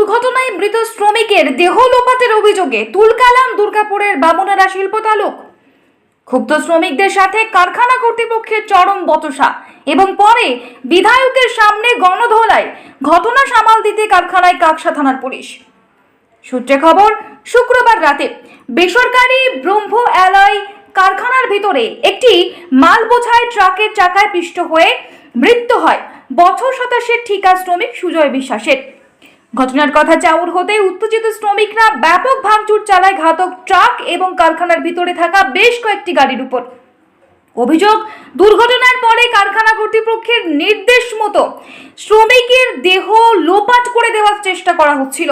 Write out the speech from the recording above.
দুর্ঘটনায় মৃত শ্রমিকের দেহ লোপাটের অভিযোগে তুলকালাম দুর্গাপুরের বামুনারা শিল্প তালুক। ক্ষুব্ধ শ্রমিকদের সাথে কারখানা কর্তৃপক্ষের চরম বচসা এবং পরে বিধায়কের সামনে গণধোলায় ঘটনা সামাল দিতে কারখানায় কাকসা থানার পুলিশ। সূত্রে খবর, শুক্রবার রাতে বেসরকারি ব্রহ্ম অ্যালয় কারখানার ভিতরে একটি মাল বোঝাই ট্রাকের চাকায় পিষ্ট হয়ে মৃত্যু হয় বছর 27-এর ঠিকা শ্রমিক সুজয় বিশ্বাসের। ঘটনার কথা চাউর হতে উত্তেজিত শ্রমিকরা ব্যাপক ভাঙচুর চালায় ঘাতক ট্রাক এবং কারখানার ভিতরে থাকা বেশ কয়েকটি গাড়ির উপর। অভিযোগ, দুর্ঘটনার পরে কারখানা কর্তৃপক্ষের নির্দেশ মতো শ্রমিকের দেহ লোপাট করে দেওয়ার চেষ্টা করা হচ্ছিল।